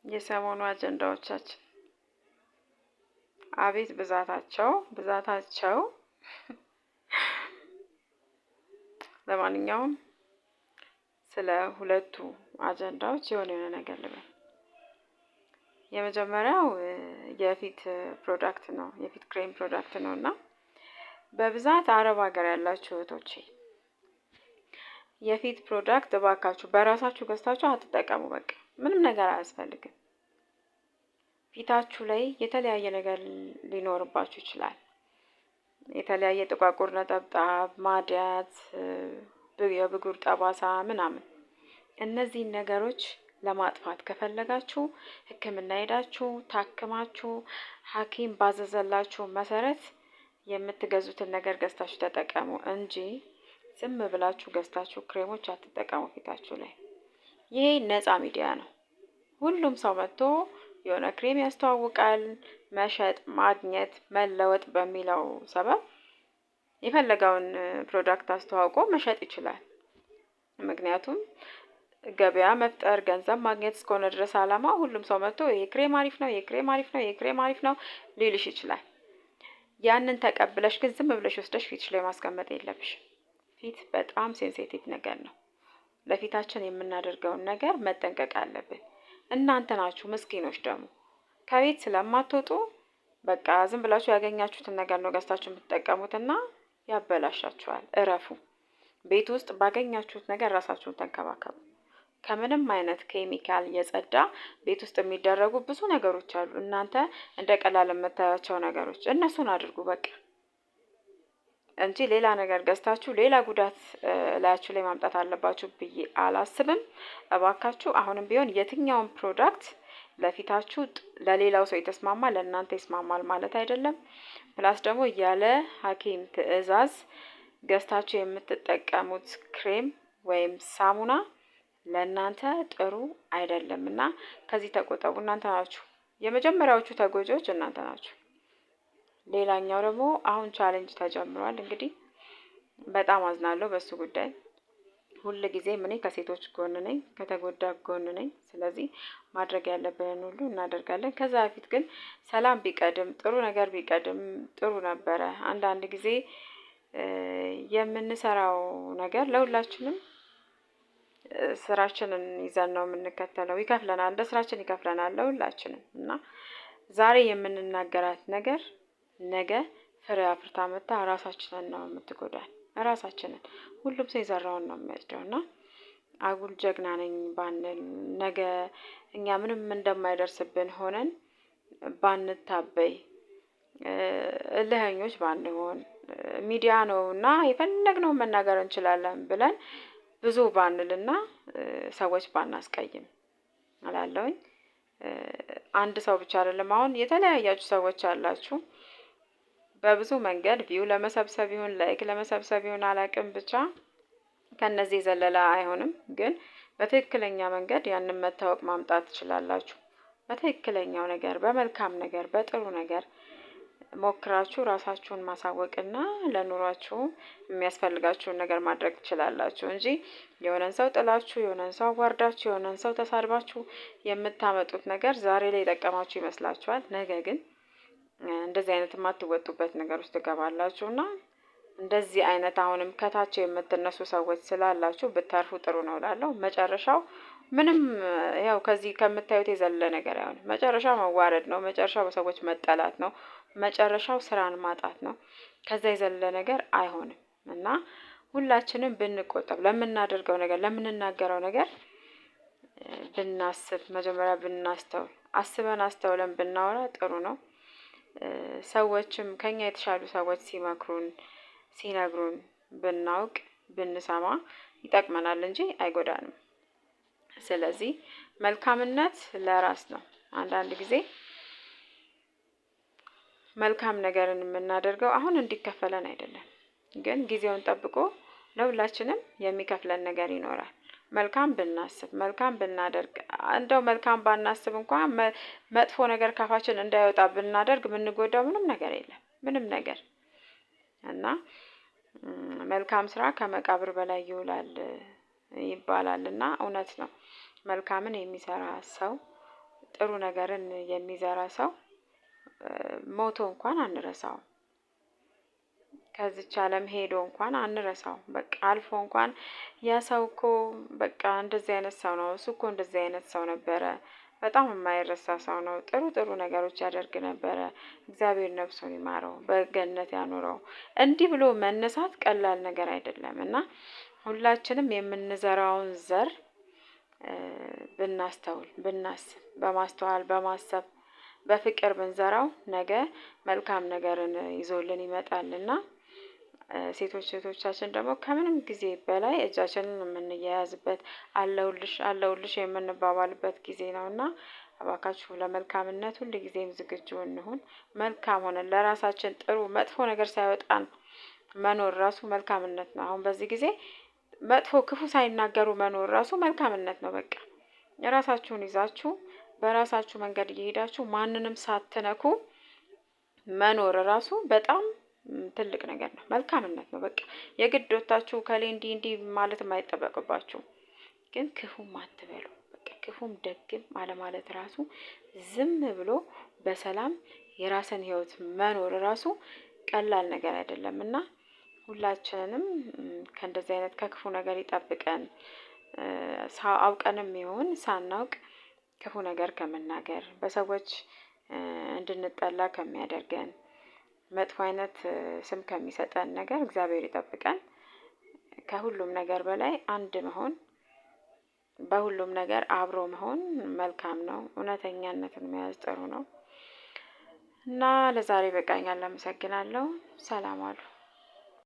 የሰሞኑ አጀንዳዎቻችን አቤት ብዛታቸው። ለማንኛውም ስለ ሁለቱ አጀንዳዎች የሆነ ነገር ልበል። የመጀመሪያው የፊት ፕሮዳክት ነው፣ የፊት ክሬም ፕሮዳክት ነውና በብዛት አረብ ሀገር ያላችሁ እህቶቼ የፊት ፕሮዳክት እባካችሁ በራሳችሁ ገዝታችሁ አትጠቀሙ። በቃ ምንም ነገር አያስፈልግም። ፊታችሁ ላይ የተለያየ ነገር ሊኖርባችሁ ይችላል። የተለያየ ጥቋቁር ነጠብጣብ፣ ማዲያት፣ የብጉር ጠባሳ ምናምን። እነዚህን ነገሮች ለማጥፋት ከፈለጋችሁ ሕክምና ሄዳችሁ ታክማችሁ ሐኪም ባዘዘላችሁ መሰረት የምትገዙትን ነገር ገዝታችሁ ተጠቀሙ እንጂ ዝም ብላችሁ ገዝታችሁ ክሬሞች አትጠቀሙ ፊታችሁ ላይ። ይሄ ነፃ ሚዲያ ነው። ሁሉም ሰው መጥቶ የሆነ ክሬም ያስተዋውቃል። መሸጥ፣ ማግኘት፣ መለወጥ በሚለው ሰበብ የፈለገውን ፕሮዳክት አስተዋውቆ መሸጥ ይችላል። ምክንያቱም ገበያ መፍጠር፣ ገንዘብ ማግኘት እስከሆነ ድረስ አላማ ሁሉም ሰው መጥቶ ይሄ ክሬም አሪፍ ነው፣ ይሄ ክሬም አሪፍ ነው፣ ይሄ ክሬም አሪፍ ነው ሊልሽ ይችላል። ያንን ተቀብለሽ ግን ዝም ብለሽ ወስደሽ ፊትሽ ላይ ማስቀመጥ የለብሽም። ፊት በጣም ሴንሲቲቭ ነገር ነው። ለፊታችን የምናደርገውን ነገር መጠንቀቅ አለብን። እናንተ ናችሁ ምስኪኖች ደግሞ ከቤት ስለማትወጡ በቃ ዝም ብላችሁ ያገኛችሁትን ነገር ነው ገዝታችሁ የምትጠቀሙትና ያበላሻችኋል። እረፉ። ቤት ውስጥ ባገኛችሁት ነገር ራሳችሁን ተንከባከቡ። ከምንም አይነት ኬሚካል የጸዳ ቤት ውስጥ የሚደረጉ ብዙ ነገሮች አሉ። እናንተ እንደ ቀላል የምታያቸው ነገሮች እነሱን አድርጉ በቃ እንጂ ሌላ ነገር ገዝታችሁ ሌላ ጉዳት ላያችሁ ላይ ማምጣት አለባችሁ ብዬ አላስብም። እባካችሁ አሁንም ቢሆን የትኛውን ፕሮዳክት ለፊታችሁ ለሌላው ሰው የተስማማ ለእናንተ ይስማማል ማለት አይደለም። ፕላስ ደግሞ ያለ ሐኪም ትዕዛዝ ገዝታችሁ የምትጠቀሙት ክሬም ወይም ሳሙና ለእናንተ ጥሩ አይደለም እና ከዚህ ተቆጠቡ። እናንተ ናችሁ የመጀመሪያዎቹ ተጎጂዎች፣ እናንተ ናችሁ። ሌላኛው ደግሞ አሁን ቻሌንጅ ተጀምሯል። እንግዲህ በጣም አዝናለሁ በሱ ጉዳይ። ሁል ጊዜ እኔ ከሴቶች ጎን ነኝ፣ ከተጎዳ ጎን ነኝ። ስለዚህ ማድረግ ያለብንን ሁሉ እናደርጋለን። ከዛ በፊት ግን ሰላም ቢቀድም ጥሩ ነገር ቢቀድም ጥሩ ነበረ። አንዳንድ ጊዜ የምንሰራው ነገር ለሁላችንም ስራችንን ይዘን ነው የምንከተለው። ይከፍለናል፣ እንደ ስራችን ይከፍለናል ለሁላችንም እና ዛሬ የምንናገራት ነገር ነገ ፍሬ አፍርታ መጣ ራሳችንን ነው የምትጎዳን። ራሳችንን ሁሉም ሰው የዘራውን ነው የሚያጭደው እና አጉል ጀግና ነኝ ባንል ነገ እኛ ምንም እንደማይደርስብን ሆነን ባንታበይ፣ እልህኞች ባንሆን፣ ሚዲያ ነው እና የፈለግነውን መናገር እንችላለን ብለን ብዙ ባንልና ሰዎች ባናስቀይም እላለሁኝ። አንድ ሰው ብቻ አይደለም፣ አሁን የተለያያችሁ ሰዎች አላችሁ። በብዙ መንገድ ቪው ለመሰብሰብ ይሁን ላይክ ለመሰብሰብ ይሁን አላቅም፣ ብቻ ከነዚህ ዘለላ አይሆንም። ግን በትክክለኛ መንገድ ያንን መታወቅ ማምጣት ትችላላችሁ። በትክክለኛው ነገር፣ በመልካም ነገር፣ በጥሩ ነገር ሞክራችሁ ራሳችሁን ማሳወቅና ለኑሯችሁ የሚያስፈልጋችሁን ነገር ማድረግ ትችላላችሁ እንጂ የሆነን ሰው ጥላችሁ፣ የሆነን ሰው አዋርዳችሁ፣ የሆነን ሰው ተሳድባችሁ የምታመጡት ነገር ዛሬ ላይ የጠቀማችሁ ይመስላችኋል። ነገ ግን እንደዚህ አይነት የማትወጡበት ነገር ውስጥ ትገባላችሁና እንደዚህ አይነት አሁንም ከታቸው የምትነሱ ሰዎች ስላላችሁ ብታርፉ ጥሩ ነው እላለሁ። መጨረሻው ምንም ያው ከዚህ ከምታዩት የዘለ ነገር አይሆንም። መጨረሻው መዋረድ ነው። መጨረሻው በሰዎች መጠላት ነው። መጨረሻው ስራን ማጣት ነው። ከዛ የዘለ ነገር አይሆንም እና ሁላችንም ብንቆጠብ፣ ለምናደርገው ነገር፣ ለምንናገረው ነገር ብናስብ፣ መጀመሪያ ብናስተውል፣ አስበን አስተውለን ብናወራ ጥሩ ነው። ሰዎችም ከኛ የተሻሉ ሰዎች ሲመክሩን ሲነግሩን ብናውቅ ብንሰማ ይጠቅመናል እንጂ አይጎዳንም። ስለዚህ መልካምነት ለራስ ነው። አንዳንድ ጊዜ መልካም ነገርን የምናደርገው አሁን እንዲከፈለን አይደለም፣ ግን ጊዜውን ጠብቆ ለሁላችንም የሚከፍለን ነገር ይኖራል። መልካም ብናስብ፣ መልካም ብናደርግ፣ እንደው መልካም ባናስብ እንኳን መጥፎ ነገር ካፋችን እንዳይወጣ ብናደርግ የምንጎዳው ምንም ነገር የለም፣ ምንም ነገር እና መልካም ስራ ከመቃብር በላይ ይውላል ይባላልና እውነት ነው። መልካምን የሚሰራ ሰው ጥሩ ነገርን የሚዘራ ሰው ሞቶ እንኳን አንረሳውም። ከዚች ዓለም ሄዶ እንኳን አንረሳው። በቃ አልፎ እንኳን ያ ሰው እኮ በቃ እንደዚህ አይነት ሰው ነው፣ እሱ እኮ እንደዚህ አይነት ሰው ነበረ፣ በጣም የማይረሳ ሰው ነው፣ ጥሩ ጥሩ ነገሮች ያደርግ ነበረ፣ እግዚአብሔር ነፍሱን ይማረው፣ በገነት ያኑረው። እንዲህ ብሎ መነሳት ቀላል ነገር አይደለም እና ሁላችንም የምንዘራውን ዘር ብናስተውል፣ ብናስብ፣ በማስተዋል በማሰብ በፍቅር ብንዘራው ነገ መልካም ነገርን ይዞልን ይመጣልና ሴቶች እህቶቻችን ደግሞ ከምንም ጊዜ በላይ እጃችንን የምንያያዝበት አለሁልሽ አለሁልሽ የምንባባልበት ጊዜ ነውና እባካችሁ ለመልካምነት ሁል ጊዜም ዝግጁ እንሁን። መልካም ሆነን ለራሳችን ጥሩ መጥፎ ነገር ሳይወጣን መኖር ራሱ መልካምነት ነው። አሁን በዚህ ጊዜ መጥፎ ክፉ ሳይናገሩ መኖር ራሱ መልካምነት ነው። በቃ የራሳችሁን ይዛችሁ በራሳችሁ መንገድ እየሄዳችሁ ማንንም ሳትነኩ መኖር ራሱ በጣም ትልቅ ነገር ነው፣ መልካምነት ነው። በቃ የግድ ወጣችሁ ከሌ እንዲህ እንዲህ ማለት የማይጠበቅባችሁ፣ ግን ክፉም አትበሉ። በቃ ክፉም ደግም አለማለት ራሱ ዝም ብሎ በሰላም የራስን ህይወት መኖር ራሱ ቀላል ነገር አይደለምና ሁላችንንም ከእንደዚህ አይነት ከክፉ ነገር ይጠብቀን። አውቀንም ይሁን ሳናውቅ ክፉ ነገር ከመናገር፣ በሰዎች እንድንጠላ ከሚያደርገን፣ መጥፎ አይነት ስም ከሚሰጠን ነገር እግዚአብሔር ይጠብቀን። ከሁሉም ነገር በላይ አንድ መሆን፣ በሁሉም ነገር አብሮ መሆን መልካም ነው። እውነተኛነትን መያዝ ጥሩ ነው እና ለዛሬ በቃኛል። አመሰግናለሁ። ሰላም አሉ።